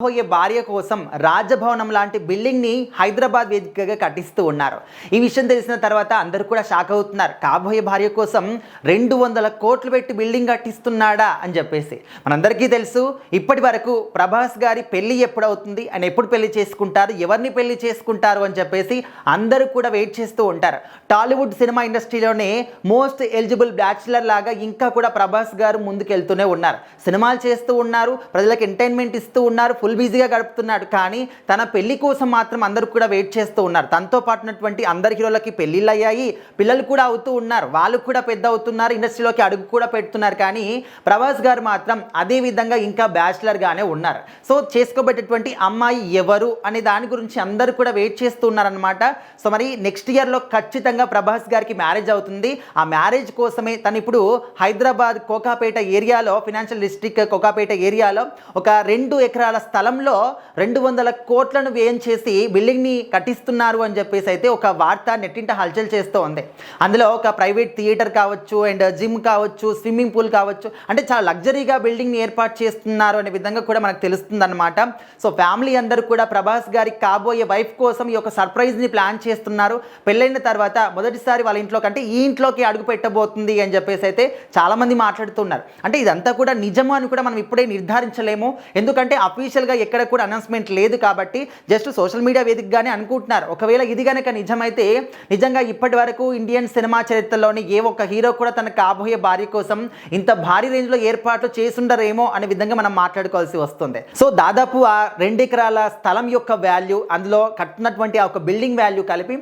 కాబోయే భార్య కోసం రాజభవనం లాంటి బిల్డింగ్ని హైదరాబాద్ వేదికగా కట్టిస్తూ ఉన్నారు. ఈ విషయం తెలిసిన తర్వాత అందరూ కూడా షాక్ అవుతున్నారు. కాబోయే భార్య కోసం 200 కోట్లు పెట్టి బిల్డింగ్ కట్టిస్తున్నాడా అని చెప్పేసి. మనందరికీ తెలుసు, ఇప్పటి వరకు ప్రభాస్ గారి పెళ్లి ఎప్పుడవుతుంది, ఆయన ఎప్పుడు పెళ్లి చేసుకుంటారు, ఎవరిని పెళ్లి చేసుకుంటారు అని చెప్పేసి అందరూ కూడా వెయిట్ చేస్తూ ఉంటారు. టాలీవుడ్ సినిమా ఇండస్ట్రీలోనే మోస్ట్ ఎలిజిబుల్ బ్యాచులర్ లాగా ఇంకా కూడా ప్రభాస్ గారు ముందుకెళ్తూనే ఉన్నారు. సినిమాలు చేస్తూ ఉన్నారు, ప్రజలకు ఎంటర్టైన్మెంట్ ఇస్తూ ఉన్నారు, ఫుల్ బిజీగా గడుపుతున్నాడు. కానీ తన పెళ్లి కోసం మాత్రం అందరూ కూడా వెయిట్ చేస్తూ ఉన్నారు. తనతో పాటున్నటువంటి అందరి హీరోలకి పెళ్లిళ్ళు అయ్యాయి, పిల్లలు కూడా అవుతూ ఉన్నారు, వాళ్ళు కూడా పెద్ద అవుతున్నారు, ఇండస్ట్రీలోకి అడుగు కూడా పెడుతున్నారు. కానీ ప్రభాస్ గారు మాత్రం అదే విధంగా ఇంకా బ్యాచులర్గానే ఉన్నారు. సో చేసుకోబెట్టేటువంటి అమ్మాయి ఎవరు అనే దాని గురించి అందరూ కూడా వెయిట్ చేస్తూ ఉన్నారనమాట. సో మరి నెక్స్ట్ ఇయర్లో ఖచ్చితంగా ప్రభాస్ గారికి మ్యారేజ్ అవుతుంది. ఆ మ్యారేజ్ కోసమే తను ఇప్పుడు హైదరాబాద్ కోకాపేట ఏరియాలో, ఫినాన్షియల్ డిస్ట్రిక్ట్ కోకాపేట ఏరియాలో ఒక 2 ఎకరాల స్థలంలో 200 కోట్లను వ్యయం చేసి బిల్డింగ్ని కట్టిస్తున్నారు అని చెప్పేసి అయితే ఒక వార్త నెట్టింట హల్చల్ చేస్తూ ఉంది. అందులో ఒక ప్రైవేట్ థియేటర్ కావచ్చు, అండ్ జిమ్ కావచ్చు, స్విమ్మింగ్ పూల్ కావచ్చు, అంటే చాలా లగ్జరీగా బిల్డింగ్ని ఏర్పాటు చేస్తున్నారు అనే విధంగా కూడా మనకు తెలుస్తుంది అనమాట. సో ఫ్యామిలీ అందరూ కూడా ప్రభాస్ గారికి కాబోయే వైఫ్ కోసం ఈ యొక్క సర్ప్రైజ్ని ప్లాన్ చేస్తున్నారు. పెళ్ళైన తర్వాత మొదటిసారి వాళ్ళ ఇంట్లోకి, అంటే ఈ ఇంట్లోకి అడుగు పెట్టబోతుంది అని చెప్పేసి అయితే చాలామంది మాట్లాడుతున్నారు. అంటే ఇదంతా కూడా నిజమా అని కూడా మనం ఇప్పుడే నిర్ధారించలేము, ఎందుకంటే అఫీషియల్గా ఎక్కడ కూడా అనౌన్స్మెంట్ లేదు కాబట్టి జస్ట్ సోషల్ మీడియా వేదికగానే అనుకుంటున్నారు. ఒకవేళ ఇది కనుక నిజమైతే నిజంగా ఇప్పటి వరకు ఇండియన్ సినిమా చరిత్రలోని ఏ ఒక్క హీరో కూడా తన కాబోయే భార్య కోసం ఇంత భారీ రేంజ్లో ఏర్పాట్లు చేసుండరేమో అనే విధంగా మనం మాట్లాడుకోవాల్సి వస్తుంది. సో దాదాపు ఆ 2 ఎకరాల స్థలం యొక్క వాల్యూ, అందులో కట్టినటువంటి ఆ ఒక బిల్డింగ్ వాల్యూ కలిపి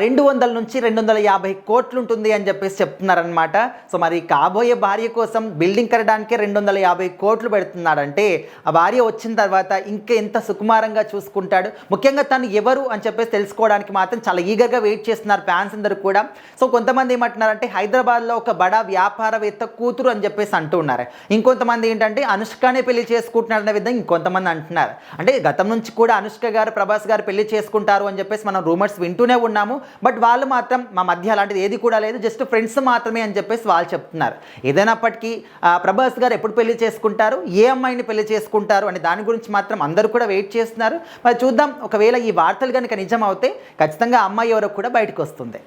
200 నుంచి 250 కోట్లు ఉంటుంది అని చెప్పేసి చెప్తున్నారనమాట. సో మరి కాబోయే భార్య కోసం బిల్డింగ్ కట్టడానికే 250 కోట్లు పెడుతున్నాడంటే ఆ భార్య వచ్చిన తర్వాత ఇంకా ఎంత సుకుమారంగా చూసుకుంటాడు. ముఖ్యంగా తను ఎవరు అని చెప్పేసి తెలుసుకోవడానికి మాత్రం చాలా ఈగర్గా వెయిట్ చేస్తున్నారు ఫ్యాన్స్ అందరూ కూడా. సో కొంతమంది ఏమంటున్నారంటే హైదరాబాద్లో ఒక బడా వ్యాపారవేత్త కూతురు అని చెప్పేసి అంటూ ఉన్నారు. ఇంకొంతమంది ఏంటంటే అనుష్కనే పెళ్లి చేసుకుంటున్నారు అనే విధంగా ఇంకొంతమంది అంటున్నారు. అంటే గతం నుంచి కూడా అనుష్క గారు ప్రభాస్ గారు పెళ్లి చేసుకుంటారు అని చెప్పేసి మనం రూమర్స్ వింటూనే ఉన్నాము. బట్ వాళ్ళు మాత్రం మా మధ్య అలాంటిది ఏది కూడా లేదు, జస్ట్ ఫ్రెండ్స్ మాత్రమే అని చెప్పేసి వాళ్ళు చెప్తున్నారు. ఏదైనప్పటికీ ప్రభాస్ గారు ఎప్పుడు పెళ్లి చేసుకుంటారు, ఏ అమ్మాయిని పెళ్లి చేసుకుంటారు అనే దాని గురించి మాత్రం అందరూ కూడా వెయిట్ చేస్తున్నారు. మరి చూద్దాం, ఒకవేళ ఈ వార్తలు కనుక నిజం అవుతే ఖచ్చితంగా అమ్మాయి ఎవరో కూడా బయటకు వస్తుంది.